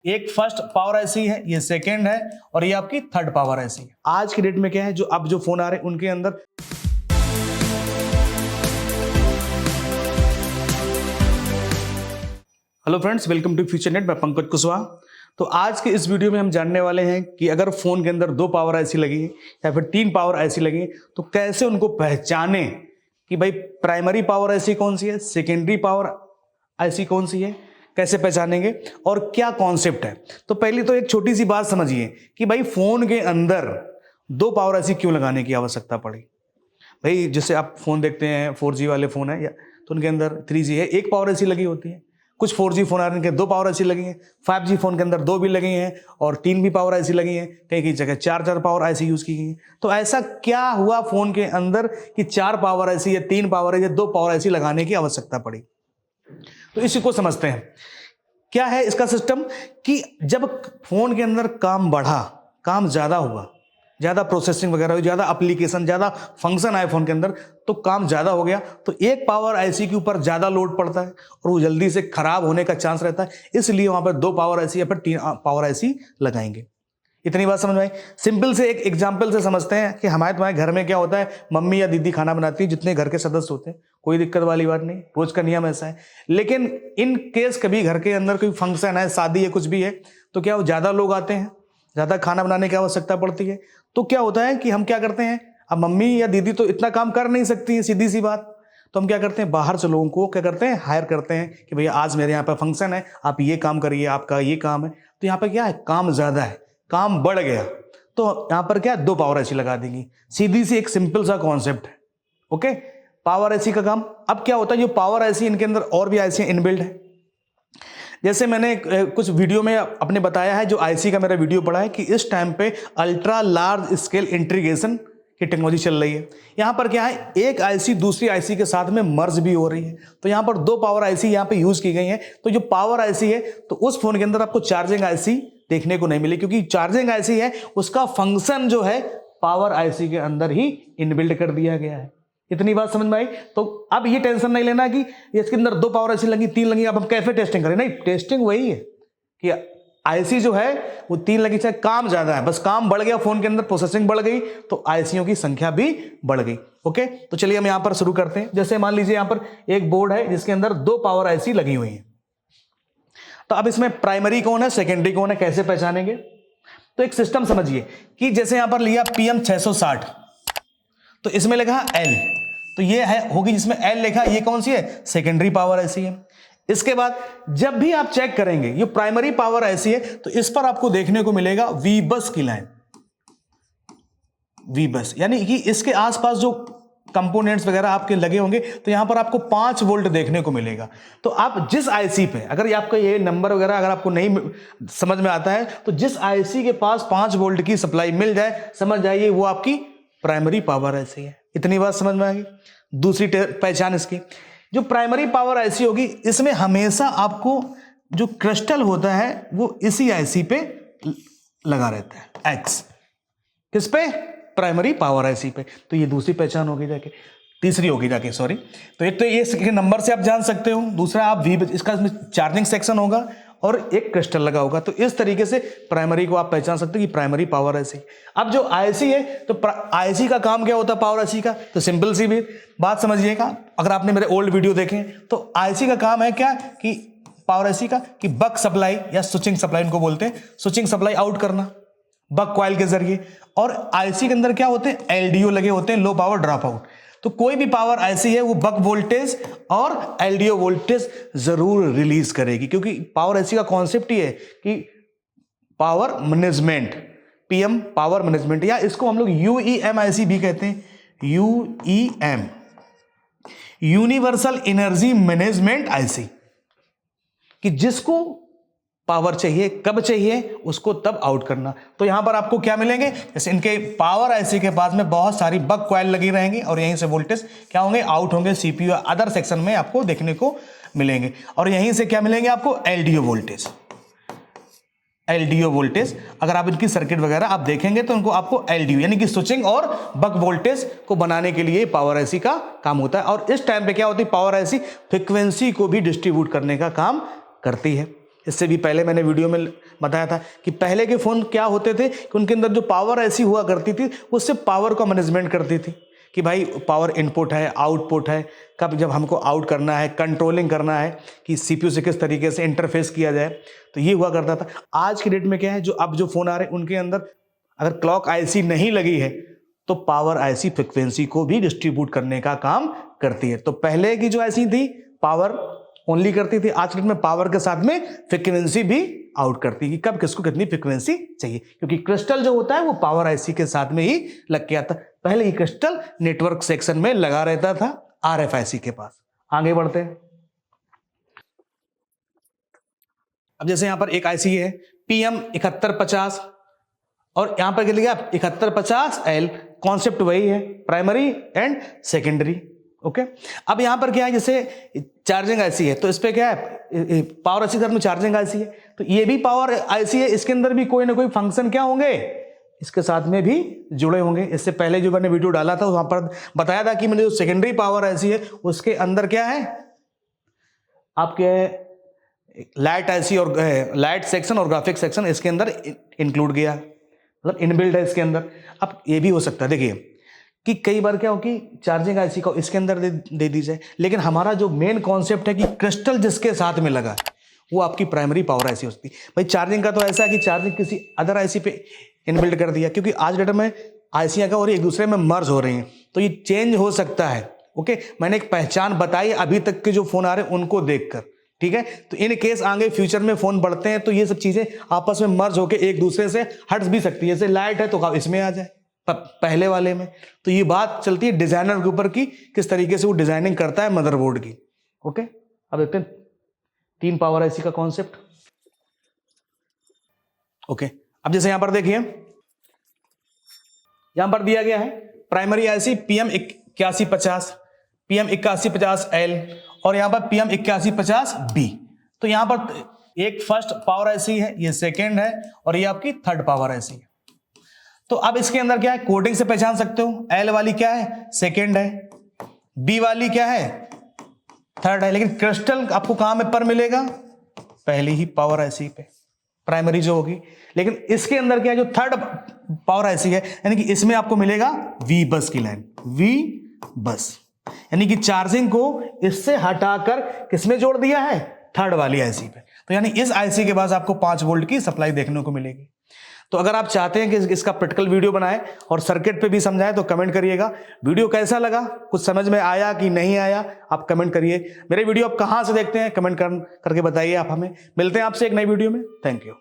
एक first power IC है, ये सेकंड है और ये आपकी थर्ड पावर आईसी है। आज की डेट में क्या है, जो अब जो फोन आ रहे हैं उनके अंदर hello friends, welcome to future net. मैं पंकज कुशवाहा। तो आज के इस वीडियो में हम जानने वाले हैं कि अगर फोन के अंदर 2 पावर आईसी लगी है या फिर 3 पावर आईसी लगी है तो कैसे उनको पहचाने कि भाई प्राइमरी पावर आईसी कौन सी है, सेकेंडरी पावर आईसी कौन सी है, कैसे पहचानेंगे और क्या कॉन्सेप्ट है। तो पहली तो एक छोटी सी बात समझिए कि भाई फोन के अंदर 2 पावर आईसी क्यों लगाने की आवश्यकता पड़ी। भाई जैसे आप फोन देखते हैं 4G वाले फोन है या तो उनके अंदर 3G है, 1 पावर आईसी लगी होती है। कुछ 4G फोन आ रहे हैं 2 पावर आईसी लगी हैं। 5G फोन के अंदर 2 भी लगी हैं और 3 भी पावर आईसी लगी हैं। कहीं कहीं जगह 4 पावर आईसी यूज की गई है। तो ऐसा क्या हुआ फोन के अंदर कि 4 पावर आईसी या 3 पावर आईसी या 2 पावर आईसी लगाने की आवश्यकता पड़ी। तो इसी को समझते हैं। क्या है इसका सिस्टम कि जब फोन के अंदर काम बढ़ा, काम ज्यादा हुआ, ज्यादा प्रोसेसिंग वगैरह हुई, ज्यादा एप्लीकेशन, ज्यादा फंक्शन आए फोन के अंदर, तो काम ज्यादा हो गया तो एक पावर आईसी के ऊपर ज्यादा लोड पड़ता है और वो जल्दी से खराब होने का चांस रहता है। इसलिए वहां पर 2 पावर आईसी या फिर 3 पावर आईसी लगाएंगे। इतनी बात समझ में आई। सिंपल से एक एग्जांपल से समझते हैं कि हमारे तुम्हारे घर में क्या होता है, मम्मी या दीदी खाना बनाती है, जितने घर के सदस्य होते हैं, कोई दिक्कत वाली बात नहीं, रोज का नियम ऐसा है। लेकिन इन केस कभी घर के अंदर कोई फंक्शन है, शादी है, कुछ भी है, तो क्या वो ज्यादा लोग आते हैं, ज्यादा खाना बनाने की आवश्यकता पड़ती है। तो क्या होता है कि हम क्या करते हैं, अब मम्मी या दीदी तो इतना काम कर नहीं सकती है, सीधी सी बात। तो हम क्या करते हैं, बाहर से लोगों को क्या करते हैं, हायर करते हैं कि भैया आज मेरे यहाँ पर फंक्शन है, आप ये काम करिए, आपका ये काम है। तो यहाँ पर क्या है, काम ज्यादा है, काम बढ़ गया, तो यहां पर क्या 2 पावर आईसी लगा देंगी। सीधी सी एक सिंपल सा कॉन्सेप्ट है। ओके, पावर आईसी का काम। अब क्या होता है, जो पावर आईसी इनके अंदर और भी आईसी इनबिल्ट है। जैसे मैंने कुछ वीडियो में अपने बताया है, जो आईसी का मेरा वीडियो पड़ा है कि इस टाइम पे अल्ट्रा लार्ज स्केल इंटीग्रेशन की टेक्नोलॉजी चल रही है। यहां पर क्या है, एक आईसी दूसरी आईसी के साथ में मर्ज भी हो रही है। तो यहां पर 2 पावर आईसी यहां पे यूज की गई है। तो जो पावर आईसी है, तो उस फोन के अंदर आपको चार्जिंग आईसी देखने को नहीं मिली, क्योंकि चार्जिंग आईसी है उसका फंक्शन जो है पावर आईसी के अंदर ही इनबिल्ड कर दिया गया है। इतनी बात समझ में आई। तो अब ये टेंशन नहीं लेना कि इसके अंदर 2 पावर आईसी लगी, 3 लगी, अब हम कैसे टेस्टिंग करें। नहीं, टेस्टिंग वही है कि आईसी जो है वो 3 लगी, चाहे काम ज्यादा है, बस काम बढ़ गया फोन के अंदर, प्रोसेसिंग बढ़ गई तो आईसीओ की संख्या भी बढ़ गई। ओके, तो चलिए हम यहां पर शुरू करते हैं। जैसे मान लीजिए यहां पर एक बोर्ड है जिसके अंदर 2 पावर आईसी लगी हुई है। तो अब इसमें प्राइमरी कौन है, सेकेंडरी कौन है, कैसे पहचानेंगे। तो एक सिस्टम समझिए कि जैसे यहां पर लिया PM660, तो इसमें लिखा L, तो ये है होगी जिसमें L लिखा, ये कौन सी है, सेकेंडरी पावर आईसी है। इसके बाद जब भी आप चेक करेंगे ये प्राइमरी पावर आईसी है, तो इस पर आपको देखने को मिलेगा V बस की लाइन। V बस यानी कि इसके आसपास जो कंपोनेंट्स वगैरह आपके लगे होंगे, तो यहां पर आपको 5 वोल्ट देखने को मिलेगा। तो आप जिस आईसी पे, अगर आपका ये नंबर वगैरह अगर आपको नहीं समझ में आता है, तो जिस आईसी के पास 5 वोल्ट की सप्लाई मिल जाए, समझ जाइए वो आपकी प्राइमरी पावर आईसी है। इतनी बात समझ में आ गई। दूसरी पहचान इसकी, जो प्राइमरी पावर आईसी होगी, इसमें हमेशा आपको जो क्रिस्टल होता है वो इसी आईसी पे लगा रहता है, X। किस पे, प्राइमरी पावर आईसी पे। तो ये दूसरी पहचान होगी जाके, तीसरी होगी जाके, सॉरी। तो एक तो ये नंबर से आप जान सकते हो, दूसरा आप इसका चार्जिंग सेक्शन होगा और एक क्रिस्टल लगा होगा। तो इस तरीके से प्राइमरी को आप पहचान सकते हो कि प्राइमरी पावर आईसी। अब जो आईसी है, तो आईसी का काम क्या होता है पावर आईसी का, तो सिंपल सी भी बात समझिएगा। अगर आपने मेरे ओल्ड वीडियो देखे तो आईसी का काम है क्या कि पावर आईसी का कि बक सप्लाई या स्विचिंग सप्लाई इनको बोलते हैं, स्विचिंग सप्लाई आउट करना बक कॉइल के जरिए। और आईसी के अंदर क्या होते हैं, एलडीओ लगे होते हैं, लो पावर ड्रॉप आउट। तो कोई भी पावर आईसी है वो बक वोल्टेज और एलडीओ वोल्टेज जरूर रिलीज करेगी, क्योंकि पावर आईसी का कॉन्सेप्ट ही है कि power management, PM power management, या इसको हम लोग यूईएम आईसी भी कहते हैं, UEM, universal energy management IC, कि जिसको पावर चाहिए, कब चाहिए, उसको तब आउट करना। तो यहां पर आपको क्या मिलेंगे, जैसे इनके पावर आईसी के पास में बहुत सारी बक कॉइल लगी रहेंगी और यहीं से वोल्टेज क्या होंगे, आउट होंगे, सीपीयू अदर सेक्शन में आपको देखने को मिलेंगे। और यहीं से क्या मिलेंगे आपको, एलडीओ वोल्टेज। एलडीओ वोल्टेज अगर आप इनकी सर्किट वगैरह आप देखेंगे तो उनको आपको एलडीओ यानी कि स्विचिंग और बक वोल्टेज को बनाने के लिए पावर आईसी का काम होता है। और इस टाइम पे क्या होती है, पावर आईसी फ्रीक्वेंसी को भी डिस्ट्रीब्यूट करने का काम करती है। इससे भी पहले मैंने वीडियो में बताया था कि पहले के फ़ोन क्या होते थे कि उनके अंदर जो पावर ऐसी हुआ करती थी वो सिर्फ पावर को मैनेजमेंट करती थी कि भाई पावर इनपुट है, आउटपुट है, कब जब हमको आउट करना है, कंट्रोलिंग करना है कि सीपीयू से किस तरीके से इंटरफेस किया जाए, तो ये हुआ करता था। आज की डेट में क्या है, जो अब जो फ़ोन आ रहे हैं उनके अंदर अगर क्लॉक आईसी नहीं लगी है तो पावर आईसी फ्रिक्वेंसी को भी डिस्ट्रीब्यूट करने का काम करती है। तो पहले की जो आईसी थी पावर ओनली करती थी, आज की डेट में पावर के साथ में फ्रिक्वेंसी भी आउट करती है कि कब किसको कितनी फ्रिक्वेंसी चाहिए, क्योंकि क्रिस्टल जो होता है वो पावर आईसी के साथ में ही लग के आता। पहले ही क्रिस्टल नेटवर्क सेक्शन में लगा रहता था आरएफआईसी के पास। आगे बढ़ते हैं। अब जैसे यहां पर एक आईसी है PM7150 और यहां पर क्या लिखा 7150L, कॉन्सेप्ट वही है, प्राइमरी एंड सेकेंडरी। ओके, अब यहां पर क्या है, जैसे चार्जिंग आईसी है तो इस पे क्या है, पावर आईसी के साथ में चार्जिंग आईसी है, तो ये भी पावर आईसी है, इसके अंदर भी कोई ना कोई फंक्शन क्या होंगे, इसके साथ में भी जुड़े होंगे। इससे पहले जो मैंने वीडियो डाला था वहां पर बताया था कि मैंने जो सेकेंडरी पावर आईसी है उसके अंदर क्या है, आपके लाइट आईसी और लाइट सेक्शन और ग्राफिक सेक्शन इसके अंदर इंक्लूड किया, मतलब इनबिल्ट है इसके अंदर। अब ये भी हो सकता है, देखिए कि कई बार क्या हो कि चार्जिंग आईसी को इसके अंदर दे दी जाए, लेकिन हमारा जो मेन कॉन्सेप्ट है कि क्रिस्टल जिसके साथ में लगा वो आपकी प्राइमरी पावर आईसी होती है। भाई चार्जिंग का तो ऐसा है कि चार्जिंग किसी अदर आईसी पे इनबिल्ट कर दिया, क्योंकि आज डेट में आईसियां का और एक दूसरे में मर्ज हो रही हैं, तो ये चेंज हो सकता है। ओके, मैंने एक पहचान बताई अभी तक के जो फोन आ रहे हैं उनको देखकर, ठीक है। तो इन केस आगे फ्यूचर में फोन बढ़ते हैं तो ये सब चीजें आपस में मर्ज होकर एक दूसरे से हट भी सकती है। जैसे लाइट है तो इसमें आ जाए पहले वाले में, तो ये बात चलती है डिजाइनर के ऊपर की किस तरीके से वो डिजाइनिंग करता है मदरबोर्ड की। ओके, अब देखते हैं 3 पावर आईसी का कॉन्सेप्ट। ओके, अब जैसे यहां पर देखिए, यहां पर दिया गया है प्राइमरी आईसी PM8150L और यहां पर PM8150B। तो यहां पर एक फर्स्ट पावर आईसी है, ये सेकेंड है और ये आपकी थर्ड पावर आईसी है। तो अब इसके अंदर क्या है, कोडिंग से पहचान सकते हो, L वाली क्या है, सेकेंड है, B वाली क्या है, थर्ड है, लेकिन क्रिस्टल आपको कहां पर मिलेगा, पहली ही पावर आईसी पे, प्राइमरी जो होगी। लेकिन इसके अंदर क्या है, जो थर्ड पावर आईसी है, यानी कि इसमें आपको मिलेगा V बस की लाइन, V बस, यानी कि चार्जिंग को इससे हटाकर किसमें जोड़ दिया है, थर्ड वाली आईसी पे। तो यानी इस आईसी के पास आपको 5 वोल्ट की सप्लाई देखने को मिलेगी। तो अगर आप चाहते हैं कि इसका प्रैक्टिकल वीडियो बनाए और सर्किट पे भी समझाएं तो कमेंट करिएगा। वीडियो कैसा लगा, कुछ समझ में आया कि नहीं आया, आप कमेंट करिए। मेरे वीडियो आप कहां से देखते हैं कमेंट करके बताइए आप हमें। मिलते हैं आपसे एक नई वीडियो में। Thank you.